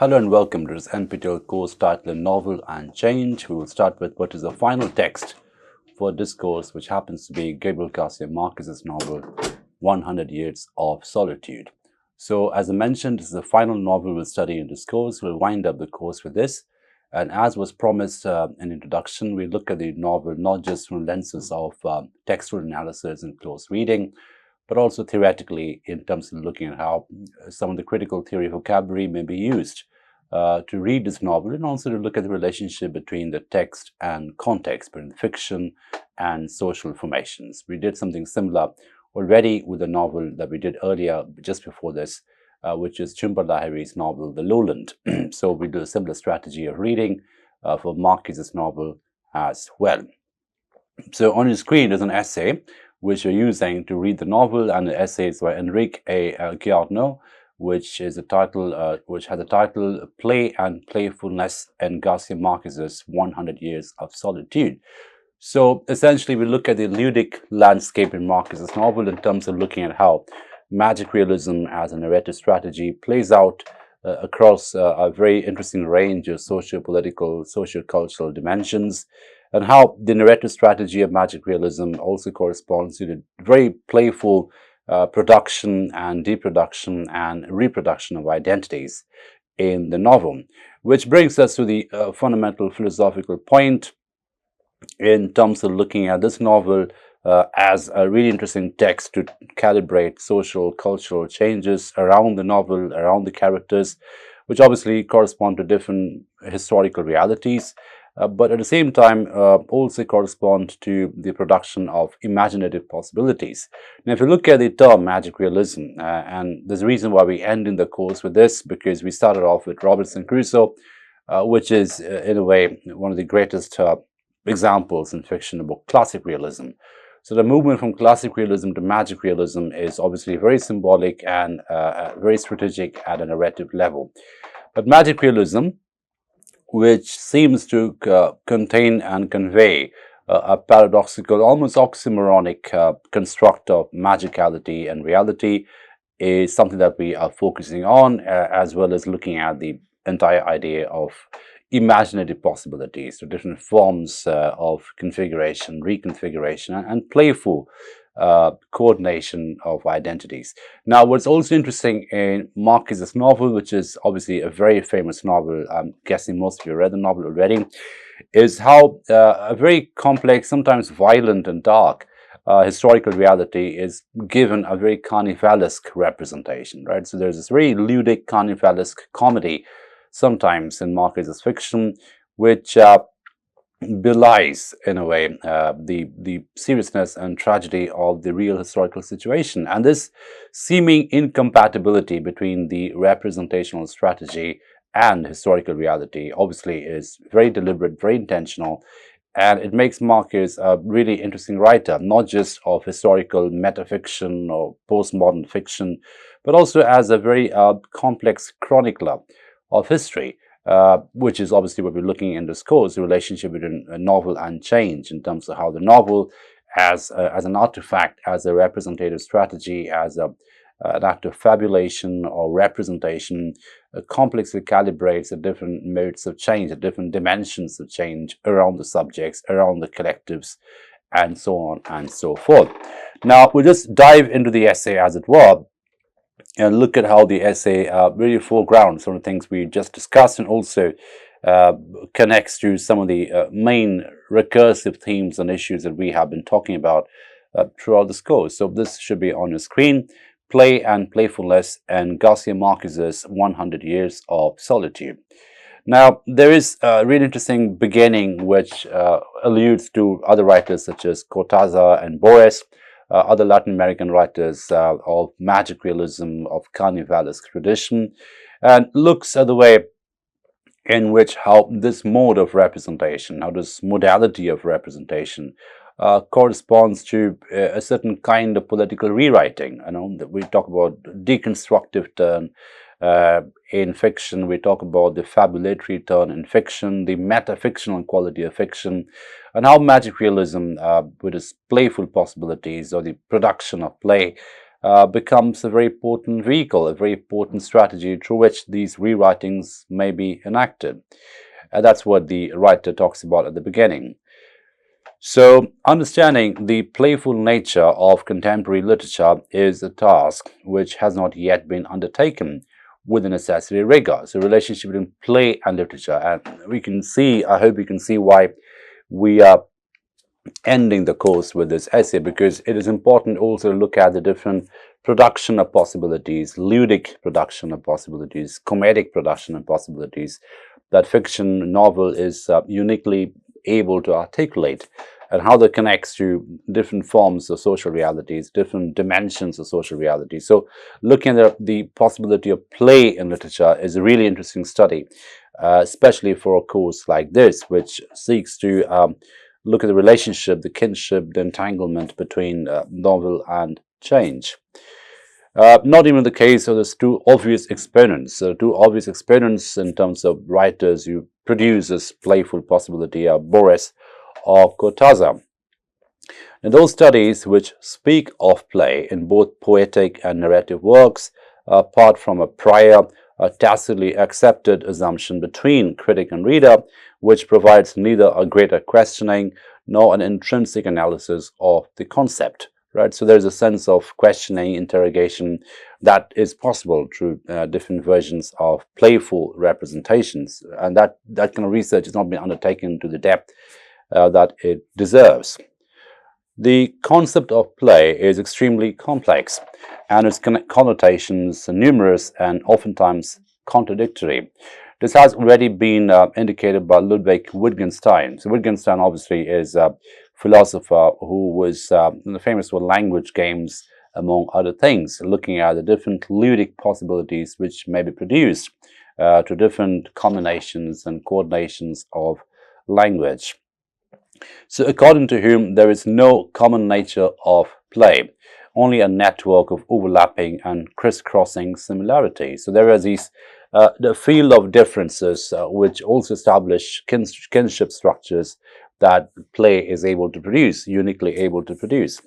Hello and welcome to this NPTEL course titled Novel and Change. We will start with what is the final text for this course, which happens to be Gabriel Garcia Marquez's novel 100 Years of Solitude. So as I mentioned, this is the final novel we'll study in this course. We'll wind up the course with this. And as was promised in introduction, we look at the novel not just from lenses of textual analysis and close reading, but also theoretically in terms of looking at how some of the critical theory vocabulary may be used to read this novel, and also to look at the relationship between the text and context, between fiction and social formations. We did something similar already with a novel that we did earlier, just before this, which is Jhumpa Lahiri's novel, The Lowland. So we do a similar strategy of reading for Marquez's novel as well. So on your screen is an essay which we're using to read the novel, and the essay is by Enrique A. Giardino, which has a title Play and Playfulness in Garcia Marquez's 100 Years of Solitude. So essentially we look at the ludic landscape in Marquez's novel in terms of looking at how magic realism as a narrative strategy plays out across a very interesting range of socio-political, socio-cultural dimensions, and how the narrative strategy of magic realism also corresponds to the very playful production and deproduction and reproduction of identities in the novel, which brings us to the fundamental philosophical point in terms of looking at this novel as a really interesting text to calibrate social, cultural changes around the novel, around the characters, which obviously correspond to different historical realities, but at the same time also correspond to the production of imaginative possibilities. Now, if you look at the term magic realism, and there's a reason why we end in the course with this, because we started off with Robinson Crusoe, which is in a way one of the greatest examples in fiction about classic realism. So the movement from classic realism to magic realism is obviously very symbolic and very strategic at a narrative level. But magic realism, which seems to contain and convey a paradoxical, almost oxymoronic construct of magicality and reality, is something that we are focusing on, as well as looking at the entire idea of imaginative possibilities, so different forms of configuration, reconfiguration, and playful coordination of identities. Now, what's also interesting in Marquez's novel, which is obviously a very famous novel, I'm guessing most of you read the novel already, is how a very complex, sometimes violent and dark historical reality is given a very carnivalesque representation, right? So there's this very ludic carnivalesque comedy sometimes in Marquez's fiction, which belies, in a way, the seriousness and tragedy of the real historical situation. And this seeming incompatibility between the representational strategy and historical reality obviously is very deliberate, very intentional, and it makes Marquez a really interesting writer, not just of historical metafiction or postmodern fiction, but also as a very complex chronicler of history, which is obviously what we're looking in this course, the relationship between a novel and change, in terms of how the novel as an artifact, as a representative strategy, as an act of fabulation or representation, complexly calibrates at different modes of change, at different dimensions of change around the subjects, around the collectives, and so on and so forth. Now, we'll just dive into the essay, as it were, and look at how the essay really foregrounds some of the things we just discussed, and also connects to some of the main recursive themes and issues that we have been talking about throughout this course. So this should be on your screen. Play and Playfulness and Garcia Marquez's 100 Years of Solitude. Now, there is a really interesting beginning which alludes to other writers such as Cortázar and Borges, other Latin American writers of magic realism, of carnivalesque tradition, and looks at the way in which how this mode of representation, how this modality of representation corresponds to a certain kind of political rewriting. You know, that we talk about deconstructive turn in fiction, we talk about the fabulatory turn in fiction, the metafictional quality of fiction, and how magic realism, with its playful possibilities or the production of play, becomes a very potent vehicle, a very potent strategy through which these rewritings may be enacted. And that's what the writer talks about at the beginning. So, understanding the playful nature of contemporary literature is a task which has not yet been undertaken with the necessary rigor. So, relationship between play and literature, and we can see, I hope you can see why we are ending the course with this essay, because it is important also to look at the different production of possibilities, ludic production of possibilities, comedic production of possibilities that fiction novel is uniquely able to articulate, and how that connects to different forms of social realities, different dimensions of social realities. So looking at the possibility of play in literature is a really interesting study, especially for a course like this, which seeks to look at the relationship, the kinship, the entanglement between novel and change. Not even the case of those two obvious exponents. Two obvious exponents in terms of writers who produce this playful possibility are Borges or Cortázar. And those studies which speak of play in both poetic and narrative works, apart from a prior tacitly accepted assumption between critic and reader, which provides neither a greater questioning nor an intrinsic analysis of the concept. Right, so there's a sense of questioning, interrogation that is possible through different versions of playful representations, and that kind of research has not been undertaken to the depth that it deserves. The concept of play is extremely complex, and its connotations are numerous and oftentimes contradictory. This has already been indicated by Ludwig Wittgenstein. So Wittgenstein obviously is a philosopher who was famous for language games, among other things, looking at the different ludic possibilities which may be produced to different combinations and coordinations of language. So according to whom, there is no common nature of play, only a network of overlapping and crisscrossing similarities. So there are these the field of differences which also establish kinship structures that play is able to produce, uniquely able to produce.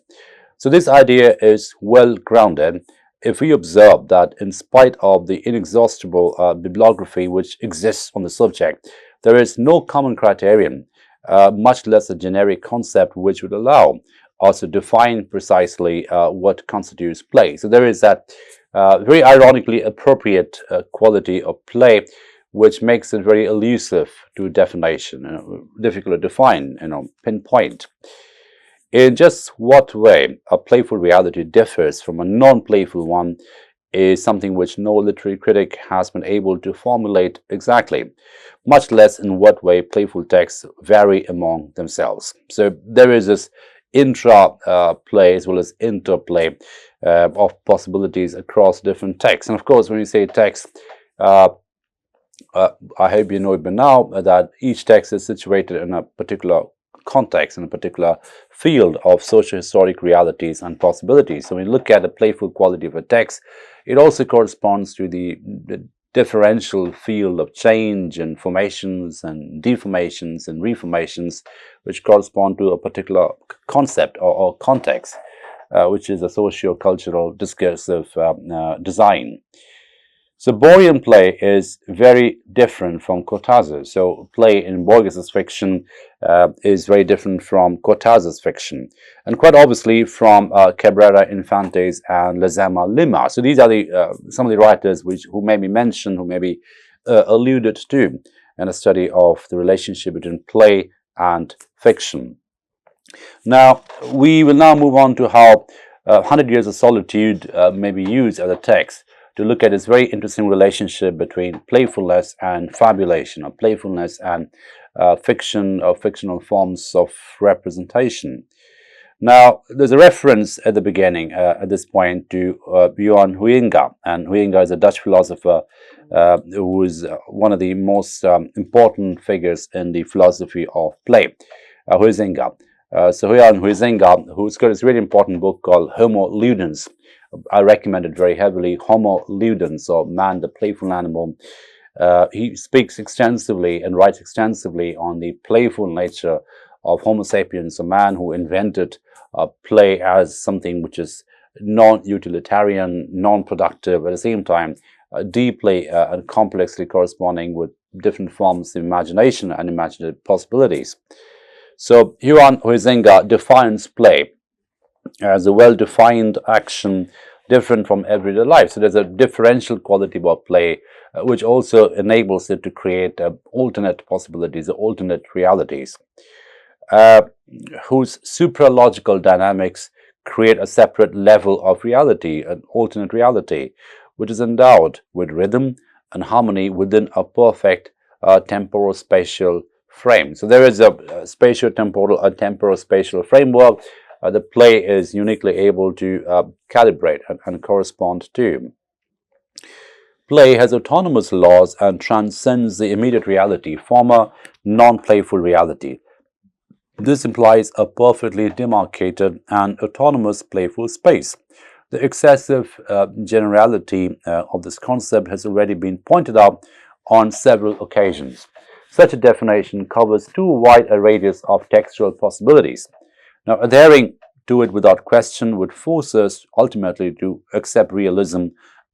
So this idea is well grounded if we observe that in spite of the inexhaustible bibliography which exists on the subject, there is no common criterion, much less a generic concept which would allow us to define precisely what constitutes play. So there is that very ironically appropriate quality of play which makes it very elusive to definition, difficult to define, pinpoint. In just what way a playful reality differs from a non-playful one is something which no literary critic has been able to formulate exactly, much less in what way playful texts vary among themselves. So there is this intra-play as well as interplay of possibilities across different texts. And of course, when you say text, I hope you know it by now that each text is situated in a particular context, in a particular field of socio-historic realities and possibilities. So when you look at the playful quality of a text, it also corresponds to the differential field of change and formations and deformations and reformations, which correspond to a particular concept or context, which is a socio-cultural discursive design. So Borgian play is very different from Cortázar. So play in Borges's fiction is very different from Cortázar's fiction, and quite obviously from Cabrera Infante's and Lezama Lima. So these are some of the writers who may be mentioned, who may be alluded to in a study of the relationship between play and fiction. Now, we will now move on to how 100 Years of Solitude may be used as a text to look at this very interesting relationship between playfulness and fabulation, or playfulness and fiction or fictional forms of representation. Now, there's a reference at the beginning, at this point, to Johan Huizinga, and Huizinga is a Dutch philosopher who is one of the most important figures in the philosophy of play, Huizinga. So Johan Huizinga, who's got this really important book called Homo Ludens. I recommend it very heavily, Homo Ludens, or Man the Playful Animal. He speaks extensively and writes extensively on the playful nature of Homo sapiens, a man who invented play as something which is non-utilitarian, non-productive, at the same time deeply and complexly corresponding with different forms of imagination and imaginative possibilities. So Juan Huizinga defines play as a well-defined action different from everyday life. So there's a differential quality about play, which also enables it to create alternate possibilities, alternate realities, whose supralogical dynamics create a separate level of reality, an alternate reality, which is endowed with rhythm and harmony within a perfect temporal-spatial frame. So there is a spatio-temporal, a temporal-spatial framework the play is uniquely able to calibrate and correspond to. Play has autonomous laws and transcends the immediate reality, former non-playful reality. This implies a perfectly demarcated and autonomous playful space. The excessive generality of this concept has already been pointed out on several occasions. Such a definition covers too wide a radius of textual possibilities. Now, adhering to it without question would force us ultimately to accept realism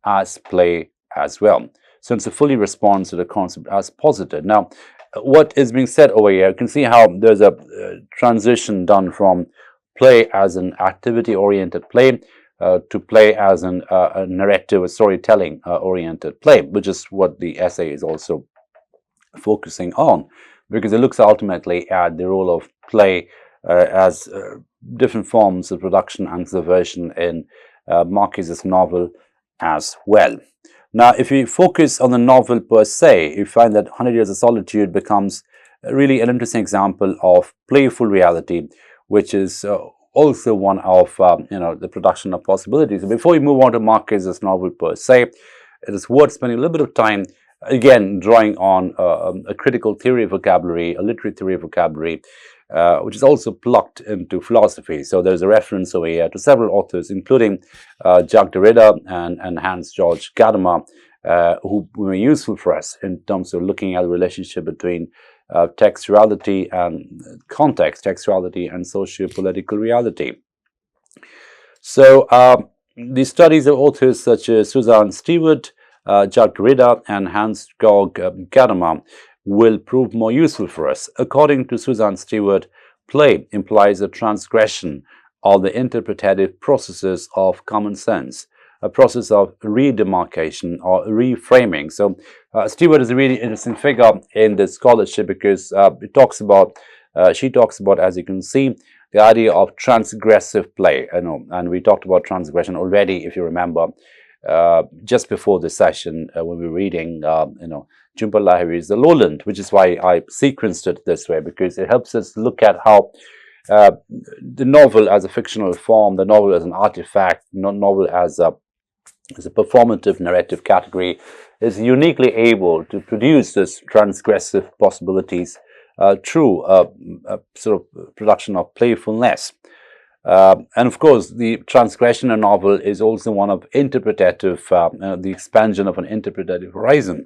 as play as well, since it fully responds to the concept as posited. Now, what is being said over here, you can see how there's a transition done from play as an activity-oriented play to play as a narrative, a storytelling oriented play, which is what the essay is also focusing on, because it looks ultimately at the role of play as different forms of production and subversion in Marquez's novel as well. Now, if you focus on the novel per se, you find that 100 Years of Solitude becomes really an interesting example of playful reality, which is also one of the production of possibilities. So before we move on to Marquez's novel per se, it is worth spending a little bit of time again drawing on a critical theory of vocabulary, a literary theory of vocabulary, which is also plugged into philosophy. So there's a reference over here to several authors, including Jacques Derrida and Hans-Georg Gadamer, who were useful for us in terms of looking at the relationship between textuality and context, textuality and socio-political reality. So the studies of authors such as Susan Stewart, Jacques Derrida, and Hans-Georg Gadamer will prove more useful for us. According to Susan Stewart, play implies a transgression of the interpretative processes of common sense, a process of redemarcation or reframing. So Stewart is a really interesting figure in this scholarship because she talks about, as you can see, the idea of transgressive play. And we talked about transgression already, if you remember, just before this session when we were reading, Jhumpa Lahiri's The Lowland, which is why I sequenced it this way, because it helps us look at how the novel as a fictional form, the novel as an artifact, novel as a performative narrative category, is uniquely able to produce this transgressive possibilities through a sort of production of playfulness. And of course, the transgression in a novel is also one of interpretative, the expansion of an interpretative horizon.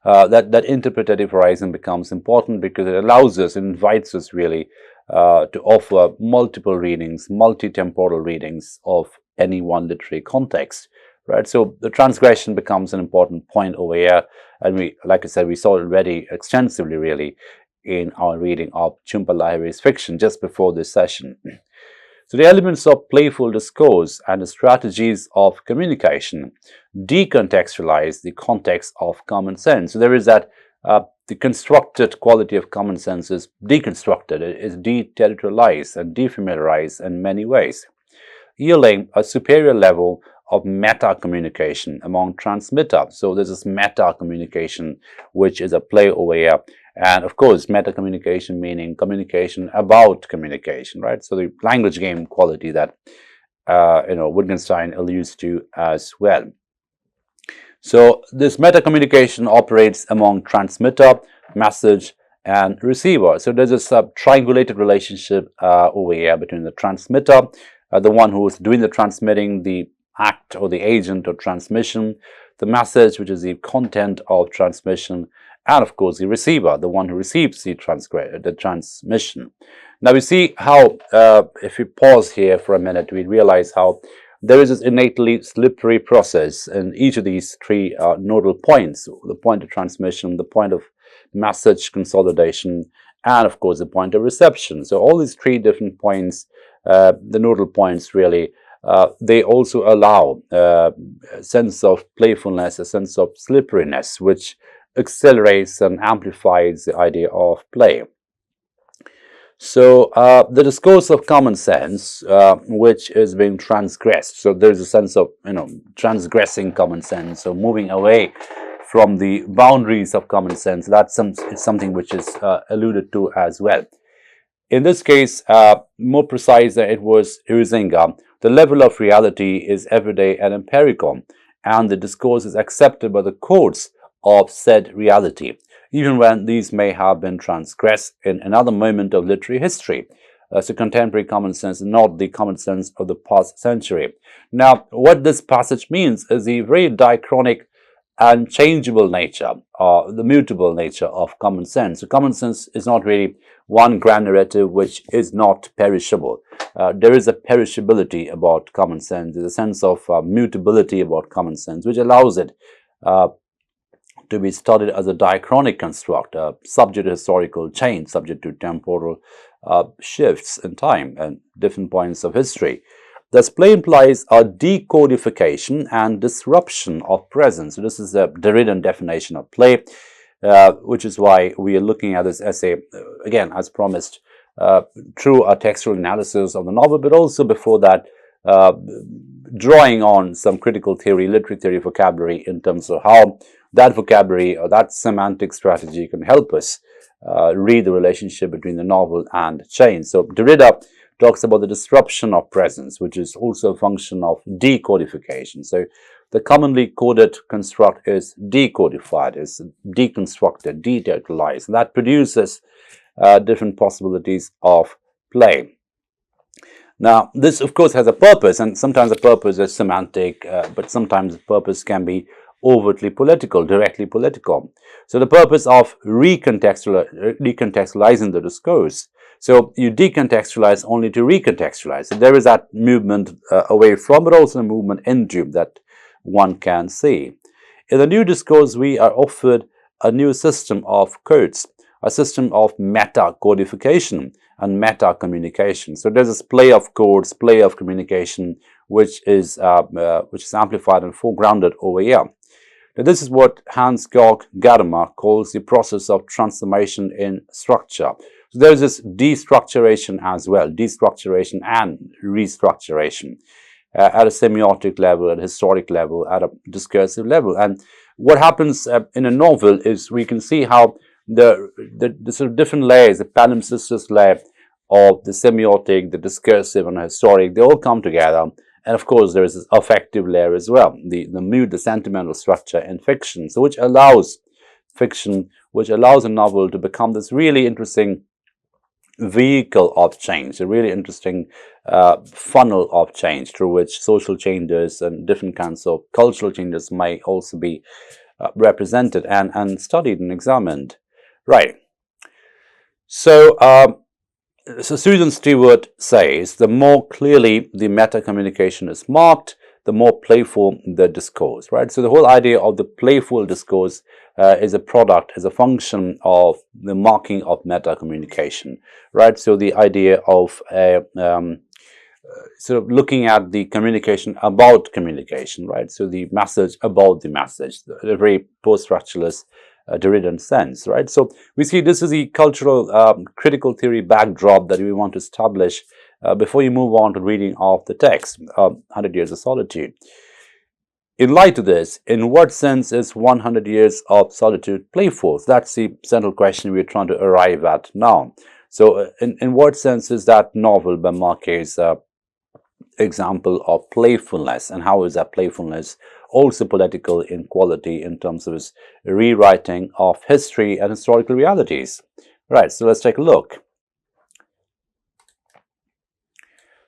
that interpretative horizon becomes important because it allows us, it invites us really to offer multiple readings, multi-temporal readings of any one literary context. Right, so the transgression becomes an important point over here, and we, like I said, we saw it already extensively, really, in our reading of Jhumpa Lahiri's fiction just before this session. So the elements of playful discourse and the strategies of communication decontextualize the context of common sense. So there is that the constructed quality of common sense is deconstructed, it is deterritorialized and defamiliarized in many ways, yielding a superior level of meta-communication among transmitters. So this is meta-communication, which is a play over here. And of course, meta-communication meaning communication about communication, right? So the language game quality that, Wittgenstein alludes to as well. So this meta-communication operates among transmitter, message, and receiver. So there's a triangulated relationship over here between the transmitter, the one who is doing the transmitting, the act or the agent of transmission, the message, which is the content of transmission, and of course the receiver, the one who receives the transmission. Now we see how, if we pause here for a minute, we realize how there is this innately slippery process in each of these three nodal points: the point of transmission, the point of message consolidation, and of course the point of reception. So all these three different points, the nodal points really, they also allow a sense of playfulness, a sense of slipperiness, which accelerates and amplifies the idea of play. So the discourse of common sense, which is being transgressed. So there's a sense of, transgressing common sense, so moving away from the boundaries of common sense. That's something which is alluded to as well. In this case, more precise, it was Huizinga. The level of reality is everyday and empirical, and the discourse is accepted by the courts of said reality, even when these may have been transgressed in another moment of literary history. So contemporary common sense is not the common sense of the past century. Now, what this passage means is the very diachronic and changeable nature, the mutable nature of common sense. So common sense is not really one grand narrative which is not perishable. There is a perishability about common sense. There's a sense of mutability about common sense, which allows it to be studied as a diachronic construct, subject to historical change, subject to temporal shifts in time and different points of history. Thus, play implies a decodification and disruption of presence. So this is a Derridan definition of play, which is why we are looking at this essay, again, as promised, through a textual analysis of the novel, but also before that, drawing on some critical theory, literary theory vocabulary in terms of how that vocabulary or that semantic strategy can help us read the relationship between the novel and change. So Derrida talks about the disruption of presence, which is also a function of decodification. So the commonly coded construct is decodified, is deconstructed, detextualized, and that produces different possibilities of play. Now, this of course has a purpose, and sometimes the purpose is semantic, but sometimes the purpose can be overtly political, directly political. So the purpose of recontextualizing the discourse. So you decontextualize only to recontextualize. So there is that movement away from, but also a movement into that one can see. In the new discourse, we are offered a new system of codes, a system of meta-codification and meta-communication. So there's this play of codes, play of communication, which is amplified and foregrounded over here. Now, this is what Hans-Georg Gadamer calls the process of transformation in structure. So there is this destructuration as well, destructuration and restructuration at a semiotic level, at a historic level, at a discursive level. And what happens in a novel is we can see how the sort of different layers, the palimpsestus layer of the semiotic, the discursive, and the historic, they all come together. And of course, there is this affective layer as well, the mood, the sentimental structure in fiction, so which allows fiction, which allows a novel to become this really interesting vehicle of change, a really interesting funnel of change through which social changes and different kinds of cultural changes may also be represented and studied and examined. Right. So, so Susan Stewart says, the more clearly the meta-communication is marked, the more playful the discourse, right? So the whole idea of the playful discourse is a product, is a function of the marking of meta-communication, right? So the idea of sort of looking at the communication about communication, right? So the message about the message, a very post-structuralist Derridan sense, right? So we see this is the cultural critical theory backdrop that we want to establish before you move on to reading of the text, 100 Years of Solitude. In light of this, in what sense is 100 Years of Solitude playful? That's the central question we're trying to arrive at now. So in what sense is that novel by Marquez example of playfulness, and how is that playfulness also political in quality in terms of its rewriting of history and historical realities? Right, so let's take a look.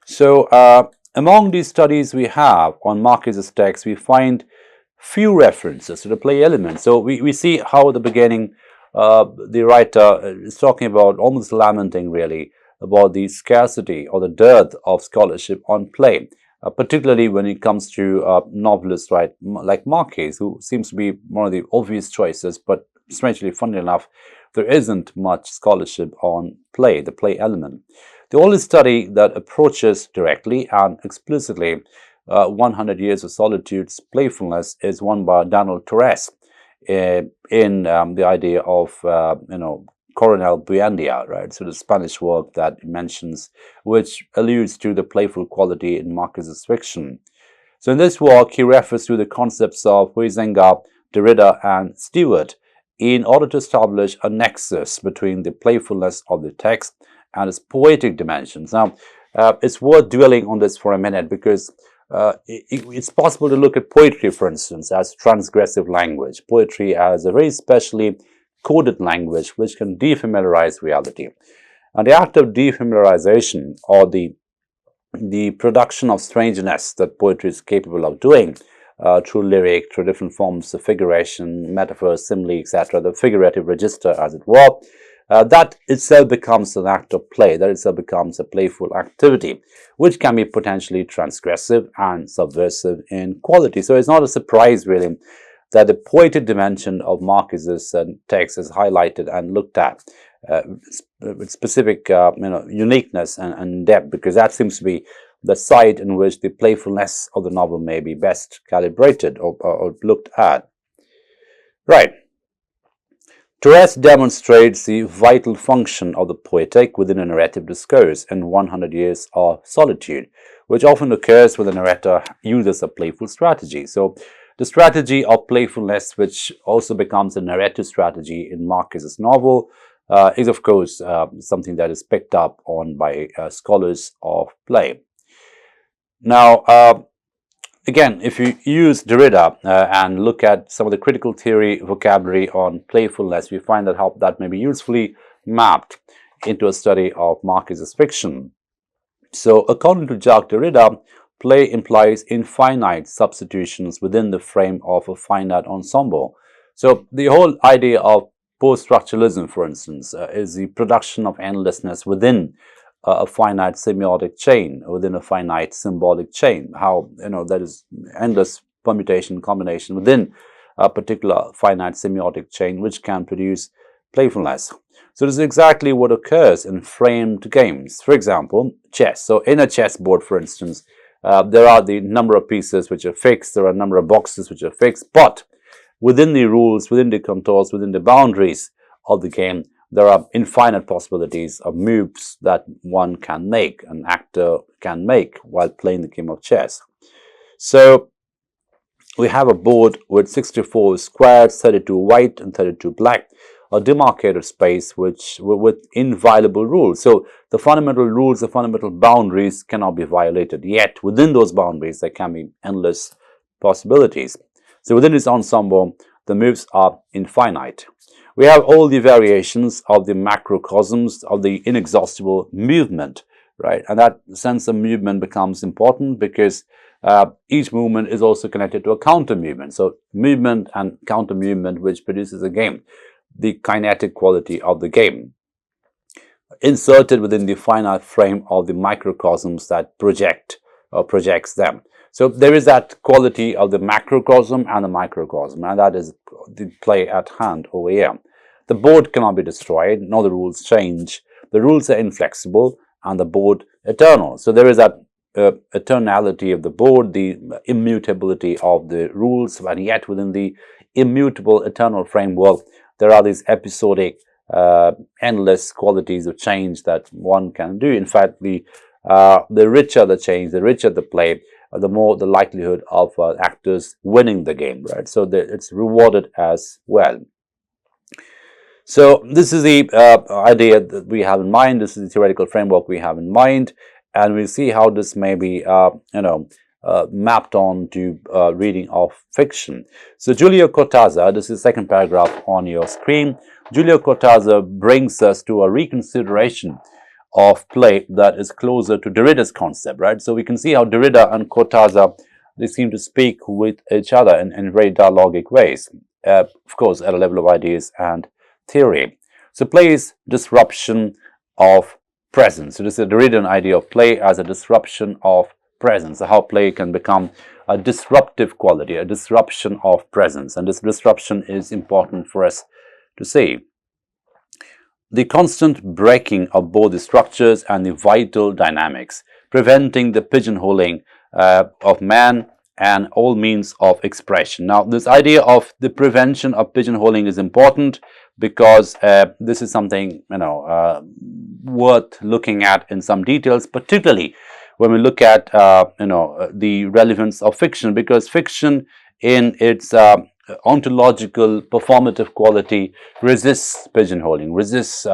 So among these studies we have on Marquez's text, we find few references to the play element. So we see how at the beginning the writer is talking about, almost lamenting really, about the scarcity or the dearth of scholarship on play, particularly when it comes to novelists, right, like Marquez, who seems to be one of the obvious choices, but strangely, funny enough, there isn't much scholarship on play, the play element. The only study that approaches directly and explicitly 100 Years of Solitude's playfulness is one by Daniel Torres in the idea of, Coronel Buendia, right? So the Spanish work that mentions, which alludes to the playful quality in Marquez's fiction. So in this work, he refers to the concepts of Huizenga, Derrida, and Stewart in order to establish a nexus between the playfulness of the text and its poetic dimensions. Now, it's worth dwelling on this for a minute because it's possible to look at poetry, for instance, as transgressive language, poetry as a very specially coded language which can defamiliarize reality. And the act of defamiliarization, or the production of strangeness that poetry is capable of doing through lyric, through different forms of figuration, metaphor, simile, etc., the figurative register, as it were, that itself becomes an act of play, that itself becomes a playful activity, which can be potentially transgressive and subversive in quality. So it's not a surprise, really, that the poetic dimension of Marquez's text is highlighted and looked at with specific uniqueness and depth, because that seems to be the side in which the playfulness of the novel may be best calibrated or looked at. Right. Torres demonstrates the vital function of the poetic within a narrative discourse in 100 Years of Solitude, which often occurs when the narrator uses a playful strategy. So the strategy of playfulness, which also becomes a narrative strategy in Marquez's novel, is of course something that is picked up on by scholars of play. Now, again, if you use Derrida and look at some of the critical theory vocabulary on playfulness, we find that how that may be usefully mapped into a study of Marquez's fiction. So, according to Jacques Derrida, play implies infinite substitutions within the frame of a finite ensemble. So, the whole idea of post-structuralism, for instance, is the production of endlessness within a finite semiotic chain, within a finite symbolic chain. How, that is endless permutation, combination within a particular finite semiotic chain, which can produce playfulness. So this is exactly what occurs in framed games. For example, chess. So in a chessboard, for instance, there are the number of pieces which are fixed, there are a number of boxes which are fixed, but within the rules, within the contours, within the boundaries of the game, there are infinite possibilities of moves that one can make, an actor can make while playing the game of chess. So we have a board with 64 squares, 32 white and 32 black, a demarcated space with inviolable rules. So the fundamental rules, the fundamental boundaries cannot be violated. Yet within those boundaries, there can be endless possibilities. So within this ensemble, the moves are infinite. We have all the variations of the macrocosms of the inexhaustible movement, right? And that sense of movement becomes important because each movement is also connected to a counter movement. So movement and counter movement, which produces a game, the kinetic quality of the game, inserted within the finite frame of the microcosms that projects them. So there is that quality of the macrocosm and the microcosm, and that is the play at hand over here. The board cannot be destroyed, nor the rules change. The rules are inflexible and the board eternal. So there is that eternality of the board, the immutability of the rules, and yet within the immutable eternal framework, there are these episodic, endless qualities of change that one can do. In fact, the richer the change, the richer the play, the more the likelihood of actors winning the game, right? So it's rewarded as well. So this is the idea that we have in mind. This is the theoretical framework we have in mind, and we'll see how this may be, mapped on to reading of fiction. So Julio Cortázar, this is the second paragraph on your screen. Julio Cortázar brings us to a reconsideration of play that is closer to Derrida's concept, right? So we can see how Derrida and Cortázar, they seem to speak with each other in very dialogic ways, of course, at a level of ideas and theory. So play is disruption of presence. So this is the Derridian idea of play as a disruption of presence, so how play can become a disruptive quality, a disruption of presence, and this disruption is important for us to see. The constant breaking of both the structures and the vital dynamics, preventing the pigeonholing of man and all means of expression. Now, this idea of the prevention of pigeonholing is important because this is something worth looking at in some details, particularly when we look at the relevance of fiction, because fiction in its ontological performative quality resists pigeonholing, resists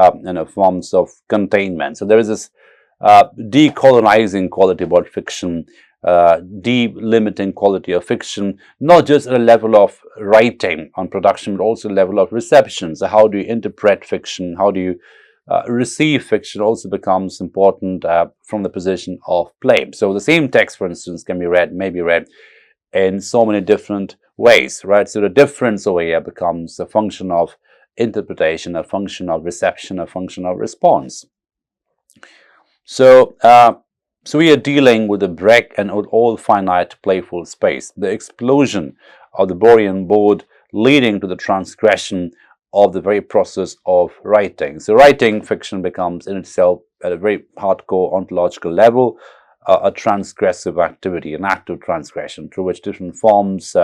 forms of containment. So there is this decolonizing quality about fiction, delimiting quality of fiction, not just at a level of writing on production, but also a level of reception. So how do you interpret fiction? How do you receive fiction also becomes important from the position of play. So the same text, for instance, may be read in so many different ways, right? So the difference over here becomes a function of interpretation, a function of reception, a function of response. So we are dealing with a break and all finite playful space, the explosion of the Borean board leading to the transgression of the very process of writing. So writing fiction becomes in itself at a very hardcore ontological level a transgressive activity, an act of transgression through which different forms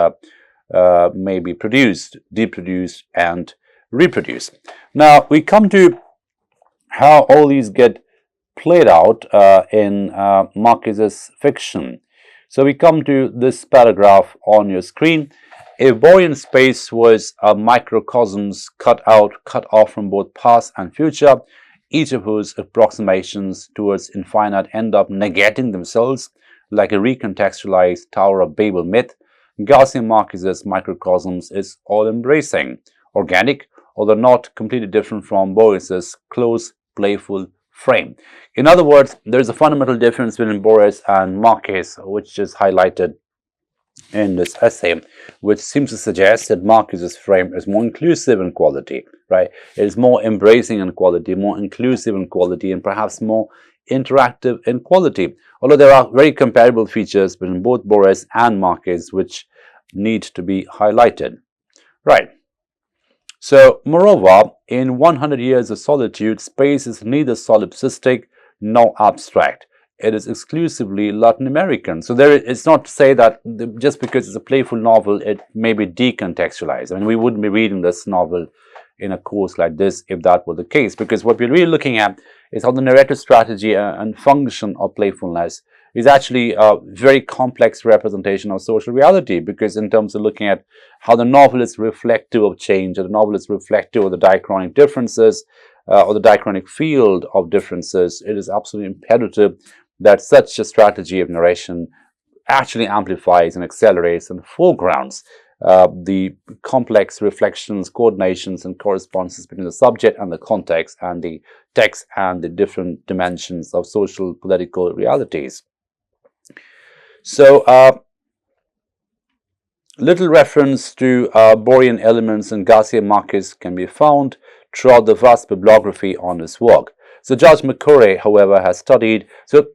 may be produced, deproduced and reproduced. Now we come to how all these get played out in Marquez's fiction. So we come to this paragraph on your screen. If Borean space was a microcosms cut off from both past and future, each of whose approximations towards infinite end up negating themselves like a recontextualized Tower of Babel myth, Garcia Marquez's microcosms is all-embracing, organic, although not completely different from Borges's close, playful frame. In other words, there is a fundamental difference between Borges and Marquez, which is highlighted in this essay, which seems to suggest that Marquez's frame is more inclusive in quality, right? It is more embracing in quality, more inclusive in quality, and perhaps more interactive in quality. Although there are very comparable features between both Borges and Marquez which need to be highlighted, right? So, moreover, in 100 Years of Solitude, space is neither solipsistic nor abstract. It is exclusively Latin American. So it's not to say that just because it's a playful novel, it may be decontextualized. I mean, we wouldn't be reading this novel in a course like this if that were the case, because what we're really looking at is how the narrative strategy and function of playfulness is actually a very complex representation of social reality, because in terms of looking at how the novel is reflective of change, or the novel is reflective of the diachronic differences, or the diachronic field of differences, it is absolutely imperative that such a strategy of narration actually amplifies and accelerates and foregrounds the complex reflections, coordinations, and correspondences between the subject and the context and the text and the different dimensions of social political realities. So, little reference to Borean elements in Garcia Marquez can be found throughout the vast bibliography on his work. So George McCurry, however, has studied, to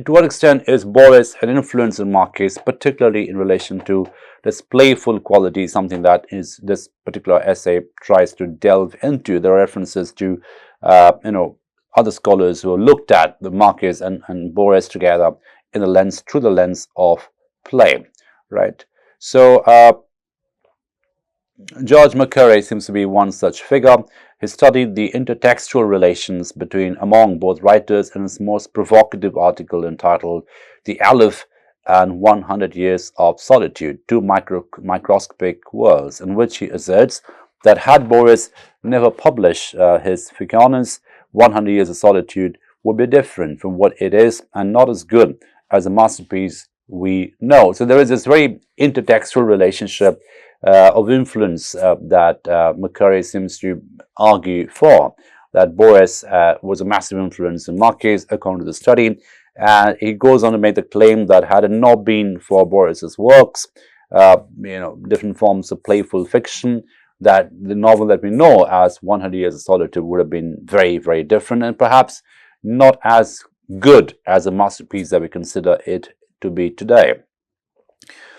what extent is Borges an influence on Marquez, particularly in relation to this playful quality, something that is this particular essay tries to delve into. There are references to, other scholars who have looked at the Marquez and Borges together in the lens, through the lens of play, right? So George McCurry seems to be one such figure. He studied the intertextual relations among both writers in his most provocative article entitled The Aleph and 100 Years of Solitude, Two Microscopic Worlds, in which he asserts that had Borges never published his Ficciones, 100 Years of Solitude would be different from what it is and not as good as a masterpiece we know. So there is this very intertextual relationship of influence that McCurry seems to argue for, that Borges was a massive influence in Marquez, according to the study. And he goes on to make the claim that had it not been for Borges's works, different forms of playful fiction, that the novel that we know as 100 Years of Solitude would have been very, very different, and perhaps not as good as a masterpiece that we consider it to be today.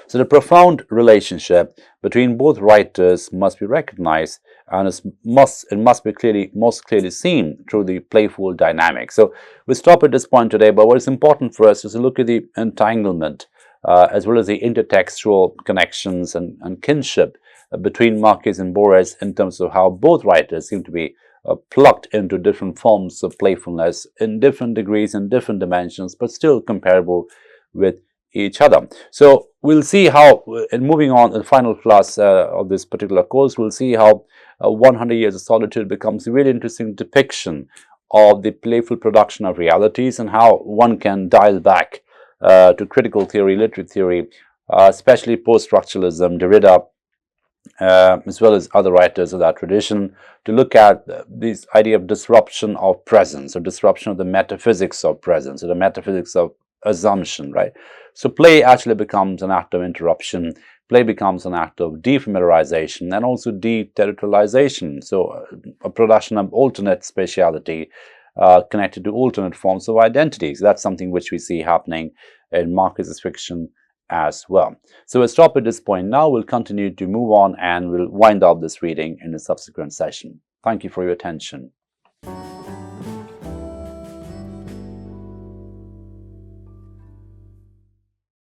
So the profound relationship between both writers must be recognized, and it must be most clearly seen through the playful dynamic. So we stop at this point today, but what is important for us is to look at the entanglement as well as the intertextual connections and kinship between Marquez and Borges in terms of how both writers seem to be plucked into different forms of playfulness in different degrees and different dimensions, but still comparable with each other. So we'll see how, in moving on to the final class of this particular course, we'll see how 100 Years of Solitude becomes a really interesting depiction of the playful production of realities and how one can dial back to critical theory, literary theory, especially post-structuralism, Derrida, as well as other writers of that tradition, to look at this idea of disruption of presence, or disruption of the metaphysics of presence, or the metaphysics of assumption, right? So play actually becomes an act of interruption. Play becomes an act of defamiliarization and also deterritorialization. So a production of alternate spatiality connected to alternate forms of identities. That's something which we see happening in Marquez's fiction as well. So we'll stop at this point now. We'll continue to move on and we'll wind up this reading in a subsequent session. Thank you for your attention.